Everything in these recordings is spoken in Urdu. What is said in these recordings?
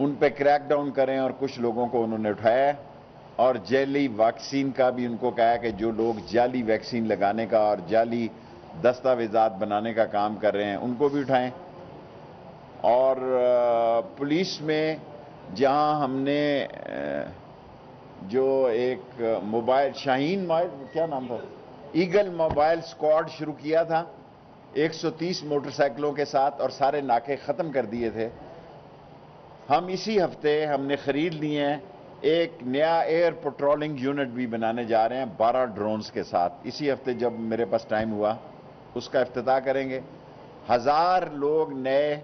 ان پہ کریک ڈاؤن کریں، اور کچھ لوگوں کو انہوں نے اٹھایا ہے، اور جعلی ویکسین کا بھی ان کو کہا ہے کہ جو لوگ جعلی ویکسین لگانے کا اور جعلی دستاویزات بنانے کا کام کر رہے ہیں ان کو بھی اٹھائیں۔ اور پولیس میں جہاں ہم نے جو ایک موبائل شاہین کیا نام تھا، ایگل موبائل اسکواڈ شروع کیا تھا 130 موٹر سائیکلوں کے ساتھ، اور سارے ناکے ختم کر دیے تھے، ہم اسی ہفتے ہم نے خرید لیے ہیں ایک نیا ایئر پٹرولنگ یونٹ بھی بنانے جا رہے ہیں 12 ڈرونز کے ساتھ۔ اسی ہفتے جب میرے پاس ٹائم ہوا اس کا افتتاح کریں گے۔ 1000 لوگ نئے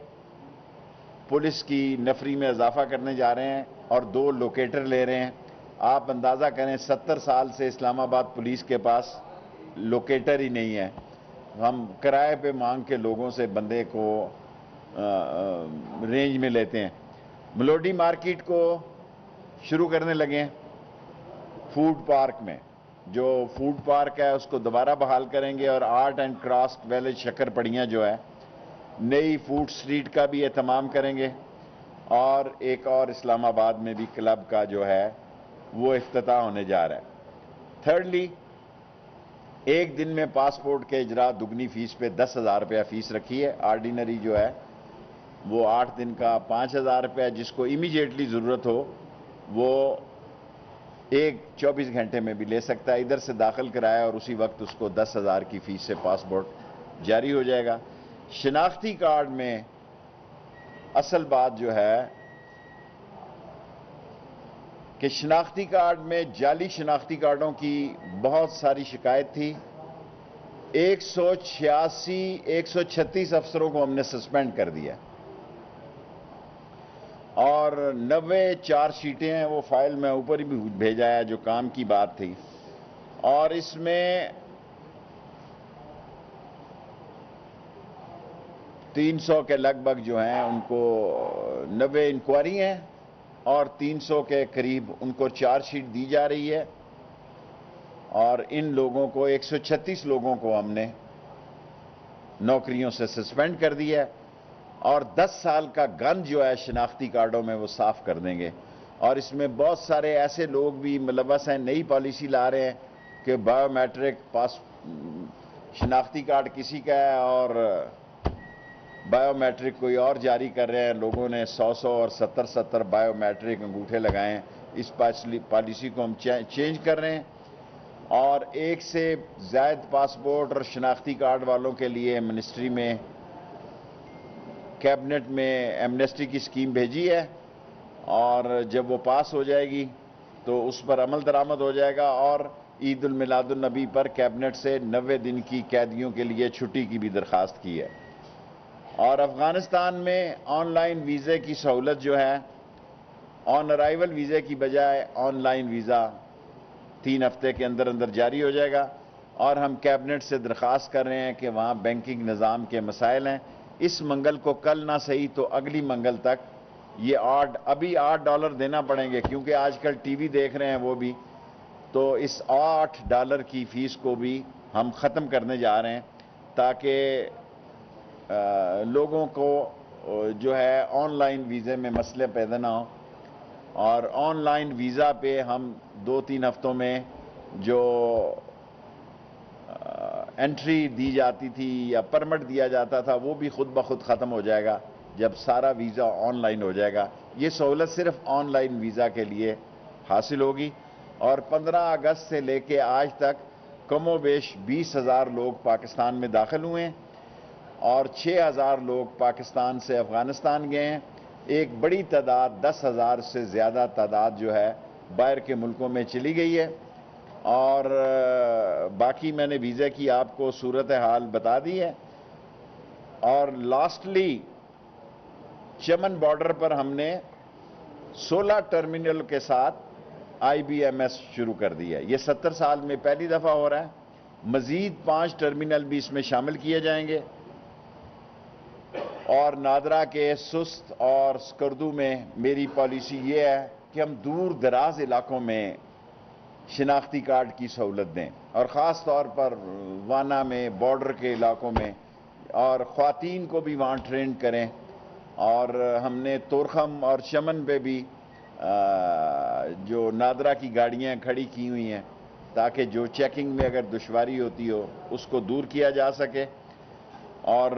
پولیس کی نفری میں اضافہ کرنے جا رہے ہیں، اور 2 لوکیٹر لے رہے ہیں۔ آپ اندازہ کریں 70 سال سے اسلام آباد پولیس کے پاس لوکیٹر ہی نہیں ہے، ہم کرائے پہ مانگ کے لوگوں سے بندے کو رینج میں لیتے ہیں۔ ملوڈی مارکیٹ کو شروع کرنے لگے ہیں، فوڈ پارک میں جو فوڈ پارک ہے اس کو دوبارہ بحال کریں گے، اور آرٹ اینڈ کرافٹ ویلیج شکر پڑیاں جو ہے نئی فوڈ سٹریٹ کا بھی اہتمام کریں گے، اور ایک اور اسلام آباد میں بھی کلب کا جو ہے وہ افتتاح ہونے جا رہا ہے۔ تھرڈلی، ایک دن میں پاسپورٹ کے اجرا دگنی فیس پہ 10,000 روپیہ فیس رکھی ہے، آرڈینری جو ہے وہ 8 دن کا 5,000 روپیہ، جس کو امیجیٹلی ضرورت ہو وہ 24 گھنٹے میں بھی لے سکتا ہے، ادھر سے داخل کرایا اور اسی وقت اس کو 10,000 کی فیس سے پاسپورٹ جاری ہو جائے گا۔ شناختی کارڈ میں اصل بات جو ہے کہ شناختی کارڈ میں جعلی شناختی کارڈوں کی بہت ساری شکایت تھی۔ 136 افسروں کو ہم نے سسپینڈ کر دیا، اور 90 چارج شیٹیں ہیں، وہ فائل میں اوپر ہی بھی بھیجا ہے جو کام کی بات تھی، اور اس میں 300 کے لگ بھگ جو ہیں ان کو 90 انکوائری ہیں، اور 300 کے قریب ان کو چارج شیٹ دی جا رہی ہے، اور ان لوگوں کو 136 لوگوں کو ہم نے نوکریوں سے سسپینڈ کر دیا ہے، اور 10 سال کا گن جو ہے شناختی کارڈوں میں وہ صاف کر دیں گے۔ اور اس میں بہت سارے ایسے لوگ بھی ملوث ہیں، نئی پالیسی لا رہے ہیں کہ بایو میٹرک شناختی کارڈ کسی کا ہے اور بایو میٹرک کوئی اور جاری کر رہے ہیں، لوگوں نے 100 اور 70 بایو میٹرک انگوٹھے لگائے ہیں۔ اس پالیسی کو ہم چینج کر رہے ہیں، اور 1 سے زائد پاسپورٹ اور شناختی کارڈ والوں کے لیے منسٹری میں کیبنٹ میں ایمنیسٹی کی اسکیم بھیجی ہے، اور جب وہ پاس ہو جائے گی تو اس پر عمل درآمد ہو جائے گا، اور عید المیلاد النبی پر کیبنٹ سے 90 دن کی قیدیوں کے لیے چھٹی کی بھی درخواست کی ہے۔ اور افغانستان میں آن لائن ویزے کی سہولت جو ہے، آن ارائیول ویزے کی بجائے آن لائن ویزا 3 ہفتے کے اندر اندر جاری ہو جائے گا، اور ہم کیبنٹ سے درخواست کر رہے ہیں کہ وہاں بینکنگ نظام کے مسائل ہیں، اس منگل کو کل نہ صحیح تو اگلی منگل تک یہ ابھی $8 دینا پڑیں گے، کیونکہ آج کل ٹی وی دیکھ رہے ہیں وہ بھی، تو اس $8 کی فیس کو بھی ہم ختم کرنے جا رہے ہیں، تاکہ لوگوں کو جو ہے آن لائن ویزے میں مسئلے پیدا نہ ہوں، اور آن لائن ویزا پہ ہم 2-3 ہفتوں میں جو انٹری دی جاتی تھی یا پرمٹ دیا جاتا تھا وہ بھی خود بخود ختم ہو جائے گا جب سارا ویزا آن لائن ہو جائے گا۔ یہ سہولت صرف آن لائن ویزا کے لیے حاصل ہوگی، اور 15 اگست سے لے کے آج تک کم و بیش 20,000 لوگ پاکستان میں داخل ہوئے ہیں، اور 6,000 لوگ پاکستان سے افغانستان گئے ہیں۔ ایک بڑی تعداد 10,000 سے زیادہ تعداد جو ہے باہر کے ملکوں میں چلی گئی ہے، اور باقی میں نے ویزے کی آپ کو صورتحال بتا دی ہے۔ اور لاسٹلی چمن بارڈر پر ہم نے 16 ٹرمینل کے ساتھ IBMS شروع کر دیا ہے، یہ 70 سال میں پہلی دفعہ ہو رہا ہے، مزید 5 ٹرمینل بھی اس میں شامل کیے جائیں گے، اور نادرا کے سست اور سکردو میں میری پالیسی یہ ہے کہ ہم دور دراز علاقوں میں شناختی کارڈ کی سہولت دیں، اور خاص طور پر وانا میں، بارڈر کے علاقوں میں، اور خواتین کو بھی وہاں ٹرین کریں، اور ہم نے تورخم اور چمن پہ بھی جو نادرا کی گاڑیاں کھڑی کی ہوئی ہیں تاکہ جو چیکنگ میں اگر دشواری ہوتی ہو اس کو دور کیا جا سکے. اور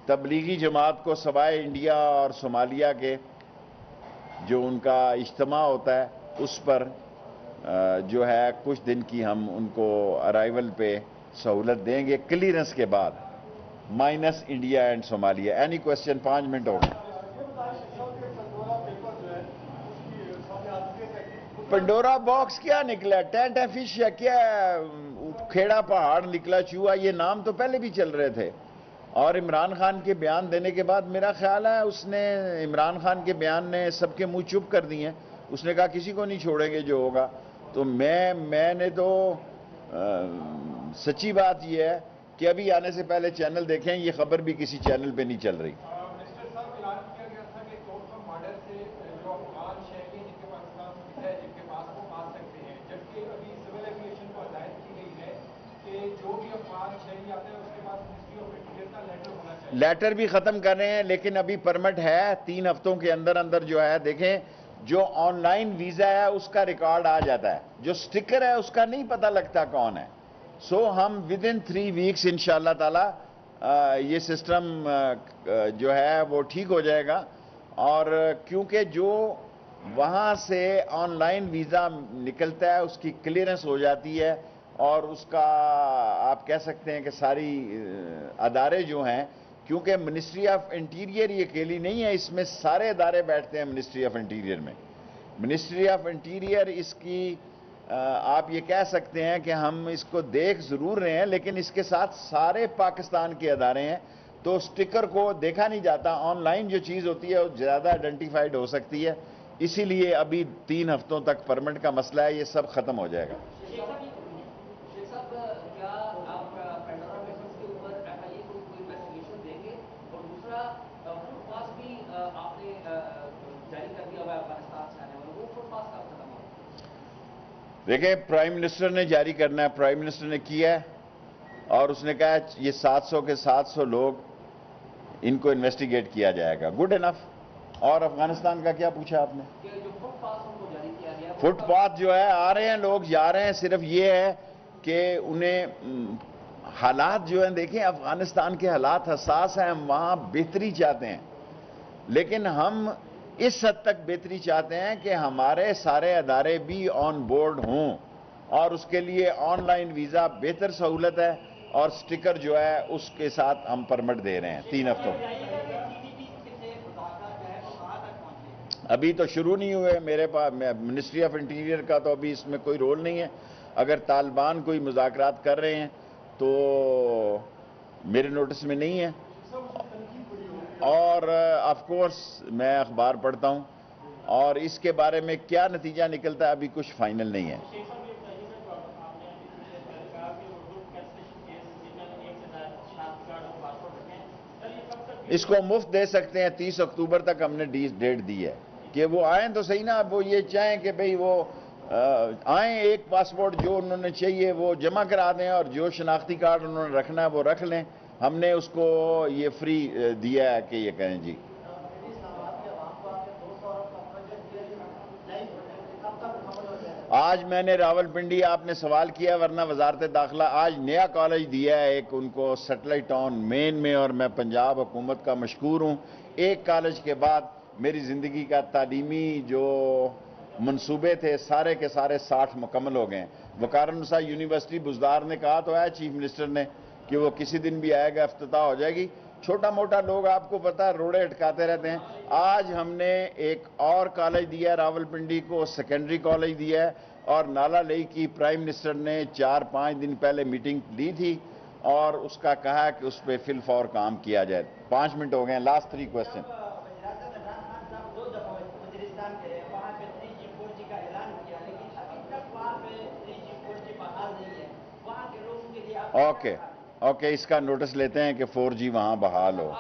تبلیغی جماعت کو سوائے انڈیا اور صومالیہ کے جو ان کا اجتماع ہوتا ہے اس پر جو ہے کچھ دن کی ہم ان کو ارائیول پہ سہولت دیں گے کلیئرنس کے بعد minus India and Somalia. Any question? 5 منٹ ہو گئے. پنڈورا باکس کیا نکلا؟ ٹینٹ فش یا کیا؟ کھیڑا پہاڑ نکلا چوہا؟ یہ نام تو پہلے بھی چل رہے تھے. اور عمران خان کے بیان دینے کے بعد میرا خیال ہے اس نے عمران خان کے بیان نے سب کے منہ چپ کر دیے. اس نے کہا کسی کو نہیں چھوڑیں گے جو ہوگا. تو میں نے تو سچی بات یہ ہے کہ ابھی آنے سے پہلے چینل دیکھیں، یہ خبر بھی کسی چینل پہ نہیں چل رہی. منسٹر صاحب اعلان کیا گیا تھا کہ تورخم بارڈر سے جو افغان شہری جن کے پاکستان میں ہے جن کے پاس وہ آ سکتے ہیں، جبکہ ابھی سول ایویشن کو ہدایت کی گئی ہے کہ جو بھی افغان شہری آتے ہیں اس کے پاس منسٹری آف انٹیریئر کا لیٹر ہونا چاہیے. لیٹر بھی ختم کر رہے ہیں لیکن ابھی پرمٹ ہے 3 ہفتوں کے اندر جو ہے. دیکھیں جو آن لائن ویزا ہے اس کا ریکارڈ آ جاتا ہے، جو سٹیکر ہے اس کا نہیں پتہ لگتا کون ہے. سو ہم ود ان 3 ویکس انشاءاللہ تعالی یہ سسٹم جو ہے وہ ٹھیک ہو جائے گا. اور کیونکہ جو وہاں سے آن لائن ویزا نکلتا ہے اس کی کلیئرنس ہو جاتی ہے اور اس کا آپ کہہ سکتے ہیں کہ ساری ادارے جو ہیں، کیونکہ منسٹری آف انٹیریئر یہ اکیلی نہیں ہے، اس میں سارے ادارے بیٹھتے ہیں منسٹری آف انٹیریئر میں. منسٹری آف انٹیریئر اس کی آپ یہ کہہ سکتے ہیں کہ ہم اس کو دیکھ ضرور رہے ہیں لیکن اس کے ساتھ سارے پاکستان کے ادارے ہیں. تو سٹیکر کو دیکھا نہیں جاتا، آن لائن جو چیز ہوتی ہے وہ زیادہ آئیڈینٹیفائڈ ہو سکتی ہے. اسی لیے ابھی 3 ہفتوں تک پرمٹ کا مسئلہ ہے، یہ سب ختم ہو جائے گا. دیکھیں پرائم منسٹر نے جاری کرنا ہے، پرائم منسٹر نے کیا ہے اور اس نے کہا یہ 700 کے 700 لوگ ان کو انویسٹیگیٹ کیا جائے گا. Good enough. اور افغانستان کا کیا پوچھا آپ نے؟ فٹ پاتھ جو ہے آ رہے ہیں لوگ جا رہے ہیں. صرف یہ ہے کہ انہیں حالات جو ہیں، دیکھیں افغانستان کے حالات حساس ہیں، ہم وہاں بہتری چاہتے ہیں لیکن ہم اس حد تک بہتری چاہتے ہیں کہ ہمارے سارے ادارے بھی آن بورڈ ہوں اور اس کے لیے آن لائن ویزا بہتر سہولت ہے اور سٹیکر جو ہے اس کے ساتھ ہم پرمٹ دے رہے ہیں 3 ہفتوں. ابھی تو شروع نہیں ہوئے میرے پاس منسٹری آف انٹیریئر کا، تو ابھی اس میں کوئی رول نہیں ہے. اگر طالبان کوئی مذاکرات کر رہے ہیں تو میرے نوٹس میں نہیں ہے. اور آف کورس میں اخبار پڑھتا ہوں اور اس کے بارے میں کیا نتیجہ نکلتا ہے ابھی کچھ فائنل نہیں ہے. اس کو مفت دے سکتے ہیں. 30 اکتوبر تک ہم نے ڈیٹ دی ہے کہ وہ آئیں تو صحیح نا. اب وہ یہ چاہیں کہ بھئی وہ آئیں، ایک پاسپورٹ جو انہوں نے چاہیے وہ جمع کرا دیں اور جو شناختی کارڈ انہوں نے رکھنا ہے وہ رکھ لیں. ہم نے اس کو یہ فری دیا ہے کہ یہ کہیں جی. آج میں نے راول پنڈی آپ نے سوال کیا ورنہ وزارت داخلہ آج نیا کالج دیا ہے ایک ان کو سیٹلائٹ ٹاؤن مین میں، اور میں پنجاب حکومت کا مشکور ہوں. ایک کالج کے بعد میری زندگی کا تعلیمی جو منصوبے تھے سارے کے سارے 60 مکمل ہو گئے ہیں. وقار النساء یونیورسٹی بزدار نے کہا تو ہے چیف منسٹر نے کہ وہ کسی دن بھی آئے گا، افتتاح ہو جائے گی. چھوٹا موٹا لوگ آپ کو پتہ ہے روڑے اٹکاتے رہتے ہیں. آج ہم نے ایک اور کالج دیا ہے راول پنڈی کو، سیکنڈری کالج دیا ہے. اور نالا لئی کی پرائم منسٹر نے 4-5 دن پہلے میٹنگ لی تھی اور اس کا کہا کہ اس پہ فی الفور کام کیا جائے. 5 منٹ ہو گئے ہیں. Last 3 question. اوکے اس کا نوٹس لیتے ہیں کہ 4G وہاں بحال ہو.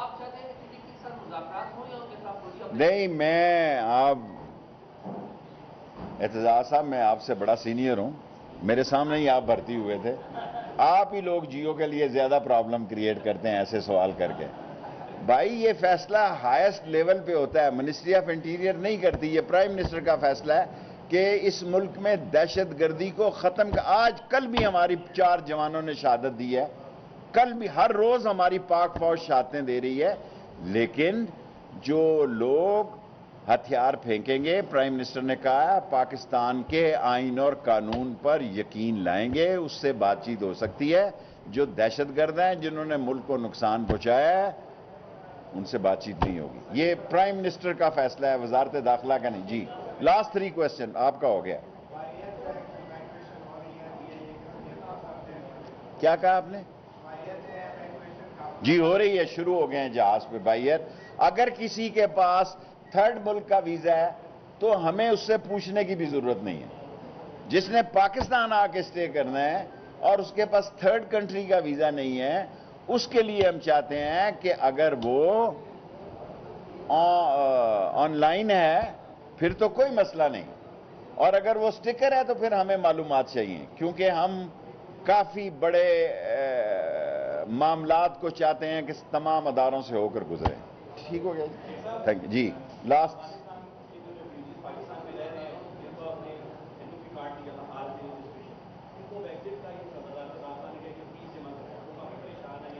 نہیں میں آپ اعتزاز صاحب میں آپ سے بڑا سینئر ہوں، میرے سامنے ہی آپ بھرتی ہوئے تھے. آپ ہی لوگ جیو کے لیے زیادہ پرابلم کریٹ کرتے ہیں ایسے سوال کر کے. بھائی یہ فیصلہ ہائیسٹ لیول پہ ہوتا ہے, منسٹری آف انٹیریئر نہیں کرتی, یہ پرائم منسٹر کا فیصلہ ہے کہ اس ملک میں دہشت گردی کو ختم آج کل بھی ہماری 4 جوانوں نے شہادت دی ہے, کل بھی ہر روز ہماری پاک فوج شہادتیں دے رہی ہے, لیکن جو لوگ ہتھیار پھینکیں گے, پرائم منسٹر نے کہا پاکستان کے آئین اور قانون پر یقین لائیں گے, اس سے بات چیت ہو سکتی ہے. جو دہشت گرد ہیں جنہوں نے ملک کو نقصان پہنچایا ہے ان سے بات چیت نہیں ہوگی. یہ پرائم منسٹر کا فیصلہ ہے, وزارت داخلہ کا نہیں. جی لاسٹ 3 کوسچن آپ کا ہو گیا. کیا کہا آپ نے؟ جی ہو رہی ہے, شروع ہو گئے ہیں جہاز پہ بائیت. اگر کسی کے پاس 3rd ملک کا ویزا ہے تو ہمیں اس سے پوچھنے کی بھی ضرورت نہیں ہے. جس نے پاکستان آ کے اسٹے کرنا ہے اور اس کے پاس 3rd کنٹری کا ویزا نہیں ہے, اس کے لیے ہم چاہتے ہیں کہ اگر وہ آن لائن ہے پھر تو کوئی مسئلہ نہیں, اور اگر وہ سٹیکر ہے تو پھر ہمیں معلومات چاہیے, کیونکہ ہم کافی بڑے معاملات کو چاہتے ہیں کہ تمام اداروں سے ہو کر گزریں. ٹھیک ہو گیا جی, تھینک یو. جی لاسٹ.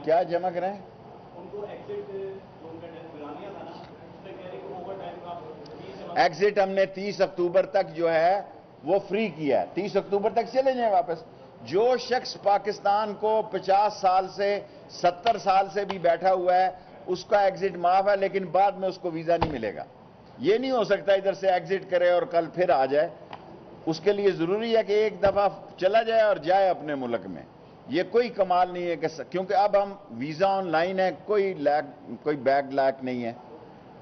کیا جمع کریں؟ ایگزٹ ہم نے 30 اکتوبر تک جو ہے وہ فری کیا ہے, 30 اکتوبر تک چلے جائیں واپس. جو شخص پاکستان کو 50 سال سے 70 سال سے بھی بیٹھا ہوا ہے اس کا ایگزٹ معاف ہے, لیکن بعد میں اس کو ویزا نہیں ملے گا. یہ نہیں ہو سکتا ادھر سے ایگزٹ کرے اور کل پھر آ جائے. اس کے لیے ضروری ہے کہ ایک دفعہ چلا جائے اور جائے اپنے ملک میں. یہ کوئی کمال نہیں ہے کہ کیونکہ اب ہم ویزا آن لائن ہے, کوئی بیک لیک نہیں ہے,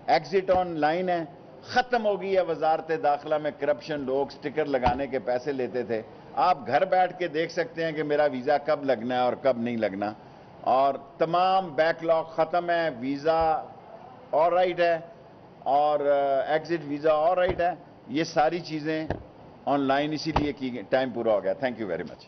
ایگزٹ آن لائن ہے. ختم ہو گئی ہے وزارت داخلہ میں کرپشن, لوگ سٹیکر لگانے کے پیسے لیتے تھے. آپ گھر بیٹھ کے دیکھ سکتے ہیں کہ میرا ویزا کب لگنا ہے اور کب نہیں لگنا, اور تمام بیک لاگ ختم ہے. ویزا آل رائٹ ہے اور ایگزٹ ویزا آل رائٹ ہے. یہ ساری چیزیں آن لائن اسی لیے کی گئی. ٹائم پورا ہو گیا. Thank you very much.